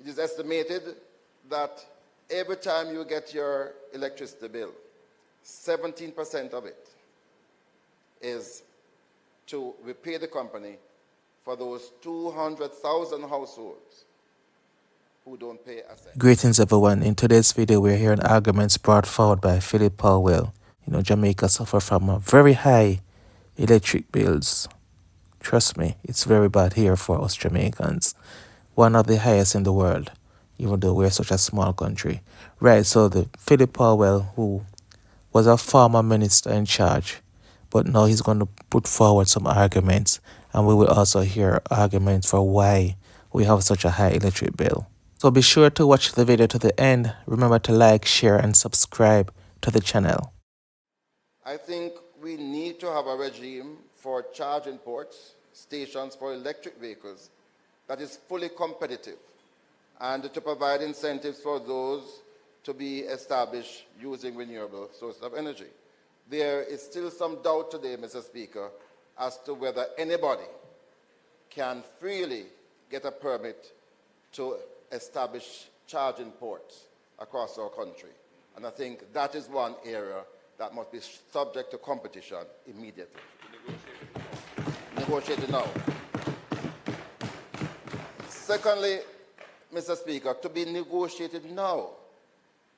It is estimated that every time you get your electricity bill, 17% of it is to repay the company for those 200,000 households who don't pay a cent. Greetings everyone. In today's video, we're hearing arguments brought forward by Philip Paulwell. Jamaica suffer from very high electric bills. Trust me, it's very bad here for us Jamaicans. One of the highest in the world, even though we're such a small country. Right, so the Philip Paulwell, who was a former minister in charge, but now he's going to put forward some arguments, and we will also hear arguments for why we have such a high electric bill. So be sure to watch the video to the end. Remember to like, share, and subscribe to the channel. I think we need to have a regime for charging ports, stations for electric vehicles that is fully competitive and to provide incentives for those to be established using renewable sources of energy. There is still some doubt today, Mr. Speaker, as to whether anybody can freely get a permit to establish charging ports across our country. And I think that is one area that must be subject to competition immediately. Negotiated now. Secondly, Mr. Speaker, to be negotiated now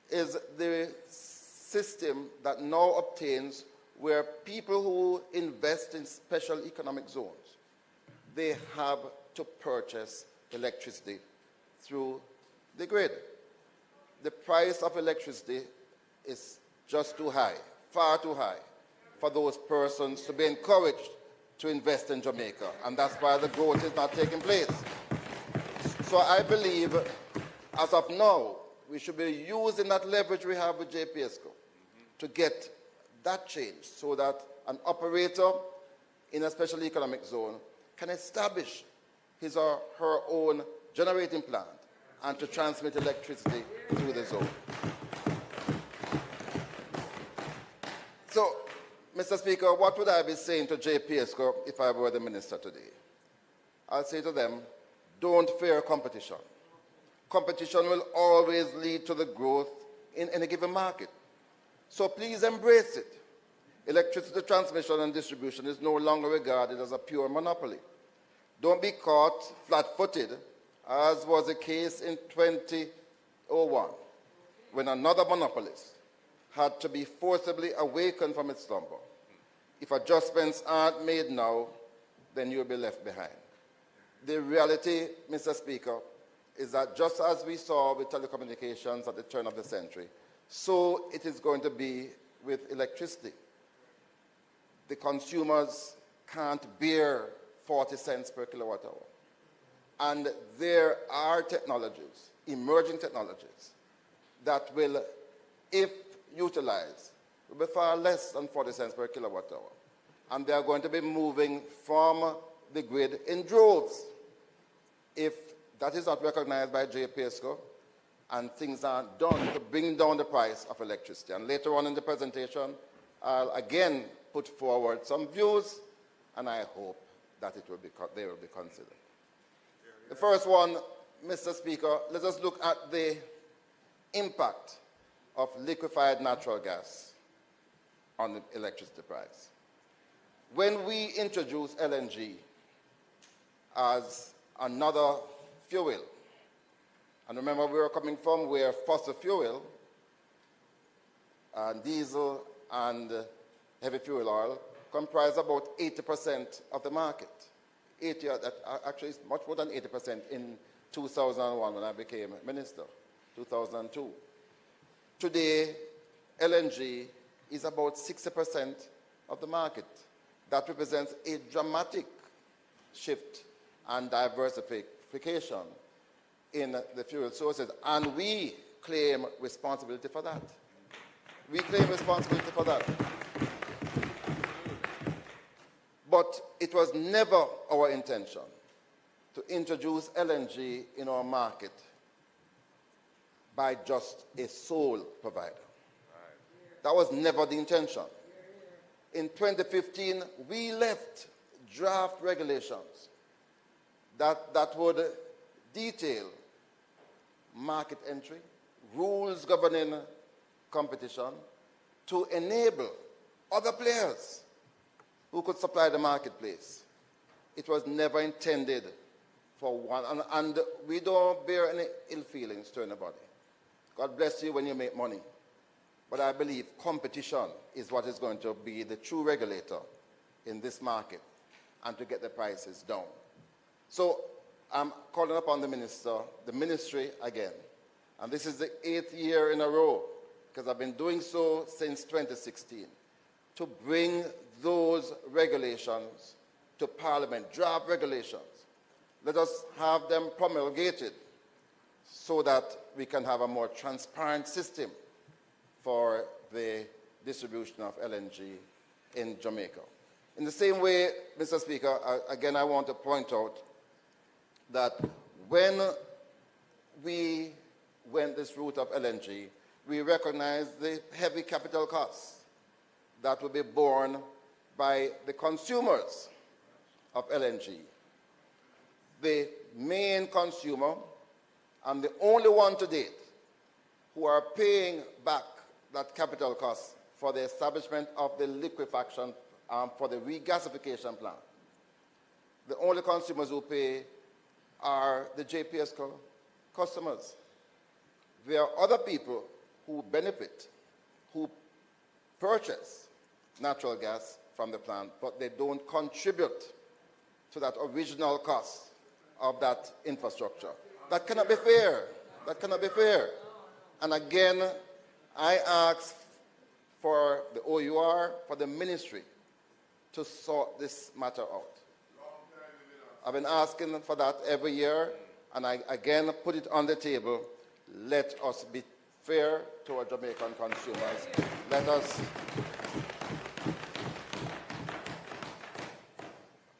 is the system that now obtains where people who invest in special economic zones, they have to purchase electricity through the grid. The price of electricity is just too high, far too high, for those persons to be encouraged to invest in Jamaica, and that's why the growth is not taking place. So I believe, as of now, we should be using that leverage we have with JPSCO to get that change so that an operator in a special economic zone can establish his or her own generating plant and to transmit electricity through the zone. So, Mr. Speaker, what would I be saying to JPSCO if I were the minister today? I'll say to them, don't fear competition. Competition will always lead to the growth in any given market. So please embrace it. Electricity transmission and distribution is no longer regarded as a pure monopoly. Don't be caught flat-footed, as was the case in 2001, when another monopolist had to be forcibly awakened from its slumber. If adjustments aren't made now, then you'll be left behind. The reality, Mr. Speaker, is that just as we saw with telecommunications at the turn of the century, so it is going to be with electricity. The consumers can't bear 40 cents per kilowatt hour. And there are technologies, emerging technologies, that will, if utilized, will be far less than 40 cents per kilowatt hour. And they are going to be moving from the grid in droves. If that is not recognized by JPSCO and things aren't done to bring down the price of electricity. And later on in the presentation, I'll again put forward some views, and I hope that they will be considered. The first one, Mr. Speaker, let us look at the impact of liquefied natural gas on the electricity price. When we introduce LNG as another fuel, and remember we are coming from where fossil fuel, diesel and heavy fuel oil comprise about 80% of the market. Actually, it's much more than 80% in 2001 when I became minister, 2002. Today, LNG is about 60% of the market. That represents a dramatic shift and diversification in the fuel sources, and we claim responsibility for that. We claim responsibility for that. But it was never our intention to introduce LNG in our market by just a sole provider. That was never the intention. In 2015, we left draft regulations that would detail market entry, rules governing competition to enable other players who could supply the marketplace. It was never intended for one, and we don't bear any ill feelings to anybody. God bless you when you make money. But I believe competition is what is going to be the true regulator in this market and to get the prices down. So I'm calling upon the ministry again, and this is the 8th year in a row, because I've been doing so since 2016, to bring those regulations to Parliament, draft regulations. Let us have them promulgated so that we can have a more transparent system for the distribution of LNG in Jamaica. In the same way, Mr. Speaker, again I want to point out that when we went this route of LNG, we recognized the heavy capital costs that will be borne by the consumers of LNG. The main consumer and the only one to date who are paying back that capital cost for the establishment of the liquefaction for the regasification plant. The only consumers who pay are the JPSCo customers. There are other people who benefit, who purchase natural gas from the plant, but they don't contribute to that original cost of that infrastructure. That cannot be fair. That cannot be fair. And again, I ask for the OUR, for the ministry, to sort this matter out. I've been asking for that every year, and I again put it on the table. Let us be fair to our Jamaican consumers.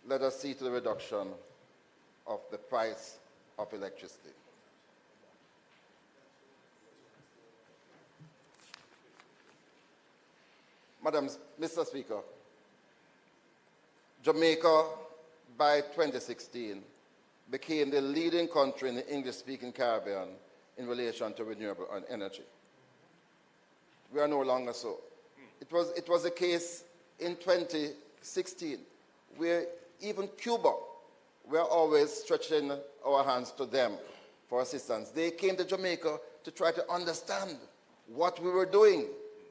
Let us see to the reduction of the price of electricity. Mr. Speaker, Jamaica, by 2016, became the leading country in the English-speaking Caribbean in relation to renewable energy. We are no longer so. It was the case in 2016, where even Cuba, we are always stretching our hands to them for assistance. They came to Jamaica to try to understand what we were doing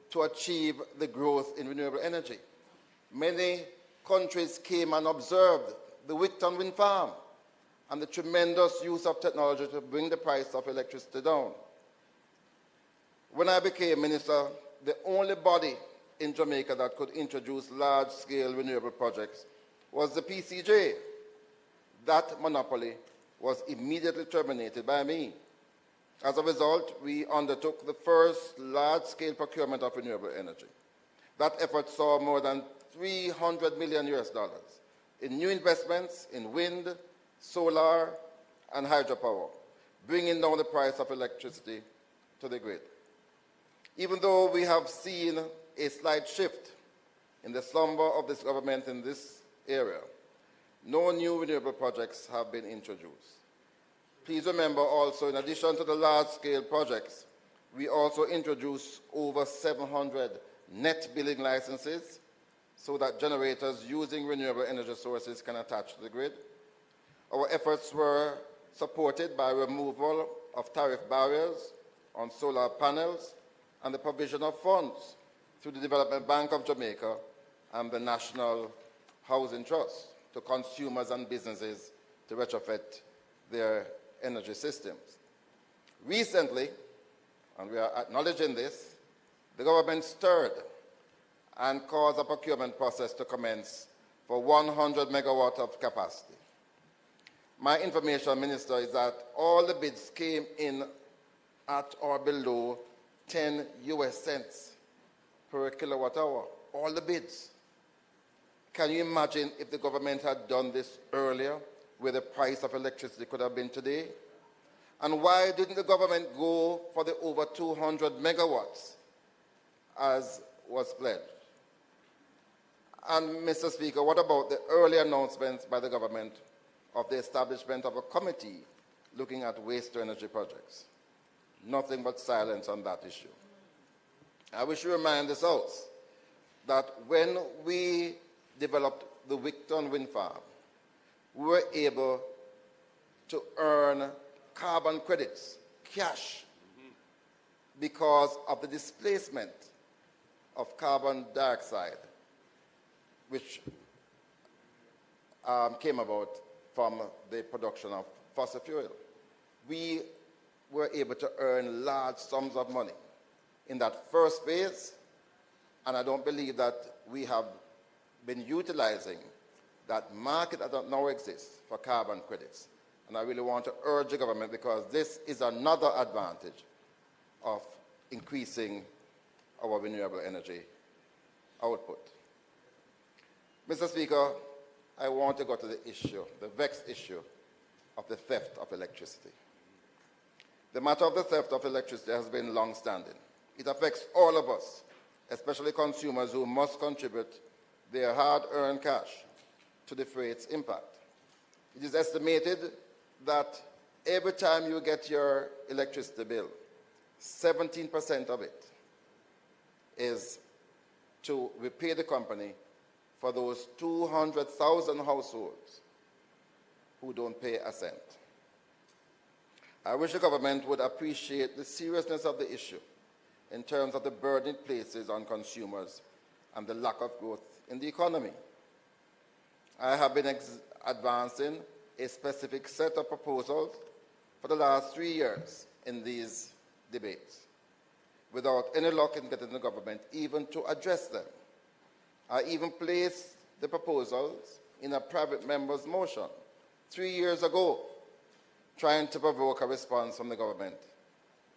to achieve the growth in renewable energy. Many countries came and observed the Wigton wind farm and the tremendous use of technology to bring the price of electricity down. When I became minister, the only body in Jamaica that could introduce large-scale renewable projects was the PCJ. That monopoly was immediately terminated by me. As a result, we undertook the first large-scale procurement of renewable energy. That effort saw more than $300 million in new investments in wind, solar, and hydropower, bringing down the price of electricity to the grid. Even though we have seen a slight shift in the slumber of this government in this area, no new renewable projects have been introduced. Please remember also, in addition to the large-scale projects, we also introduced over 700 net billing licenses so that generators using renewable energy sources can attach to the grid. Our efforts were supported by removal of tariff barriers on solar panels and the provision of funds through the Development Bank of Jamaica and the National Housing Trust to consumers and businesses to retrofit their energy systems. Recently, and we are acknowledging this, the government stirred and caused a procurement process to commence for 100 megawatt of capacity. My information, Minister, is that all the bids came in at or below 10 US cents per kilowatt hour. All the bids. Can you imagine if the government had done this earlier, where the price of electricity could have been today? And why didn't the government go for the over 200 megawatts as was pledged? And Mr. Speaker, what about the early announcements by the government of the establishment of a committee looking at waste-to-energy projects? Nothing but silence on that issue. I wish to remind this House that when we developed the Wicton wind farm, we were able to earn carbon credits, cash, because of the displacement of carbon dioxide, which came about from the production of fossil fuel. We were able to earn large sums of money in that first phase, and I don't believe that we have been utilizing that market that now exists for carbon credits. And I really want to urge the government, because this is another advantage of increasing our renewable energy output. Mr. Speaker, I want to go to the issue, the vexed issue of the theft of electricity. The matter of the theft of electricity has been long-standing. It affects all of us, especially consumers who must contribute their hard-earned cash to defray its impact. It is estimated that every time you get your electricity bill, 17% of it is to repay the company for those 200,000 households who don't pay a cent. I wish the government would appreciate the seriousness of the issue in terms of the burden it places on consumers and the lack of growth in the economy. I have been advancing a specific set of proposals for the last 3 years in these debates, without any luck in getting the government even to address them. I even placed the proposals in a private member's motion 3 years ago, trying to provoke a response from the government,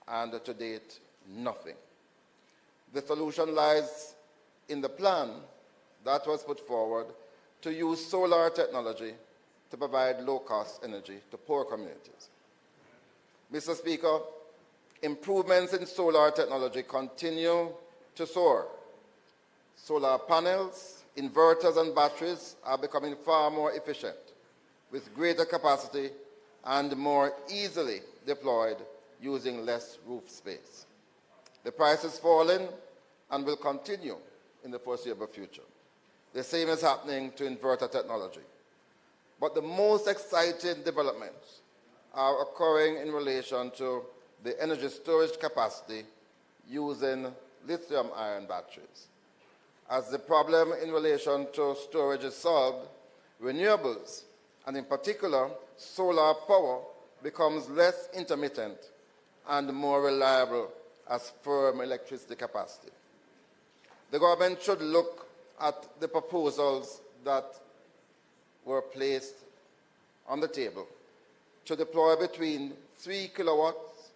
and to date, nothing. The solution lies in the plan that was put forward to use solar technology to provide low-cost energy to poor communities. Mr. Speaker, improvements in solar technology continue to soar. Solar panels, inverters, and batteries are becoming far more efficient, with greater capacity and more easily deployed using less roof space. The price is falling and will continue in the foreseeable future. The same is happening to inverter technology. But the most exciting developments are occurring in relation to the energy storage capacity using lithium-ion batteries. As the problem in relation to storage is solved, renewables, and in particular solar power, becomes less intermittent and more reliable as firm electricity capacity. The government should look at the proposals that were placed on the table to deploy between 3 kilowatts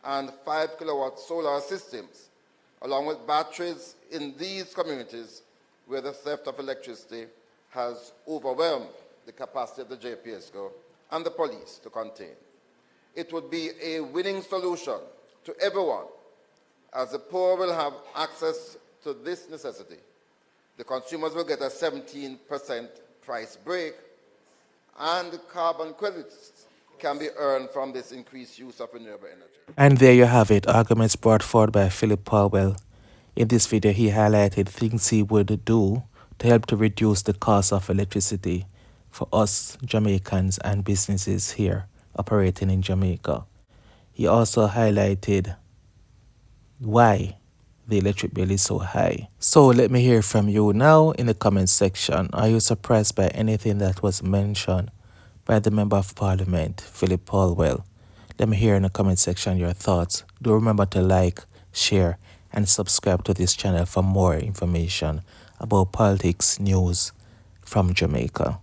and 5 kilowatt solar systems, along with batteries in these communities where the theft of electricity has overwhelmed the capacity of the JPSCO and the police to contain. It would be a winning solution to everyone, as the poor will have access to this necessity. The consumers will get a 17% price break, and carbon credits can be earned from this increased use of renewable energy. And there you have it, arguments brought forward by Philip Paulwell. In this video, he highlighted things he would do to help to reduce the cost of electricity for us Jamaicans and businesses here operating in Jamaica. He also highlighted why the electric bill is so high. So let me hear from you now in the comments section. Are you surprised by anything that was mentioned by the Member of Parliament, Philip Paulwell? Let me hear in the comment section your thoughts. Do remember to like, share, and subscribe to this channel for more information about politics news from Jamaica.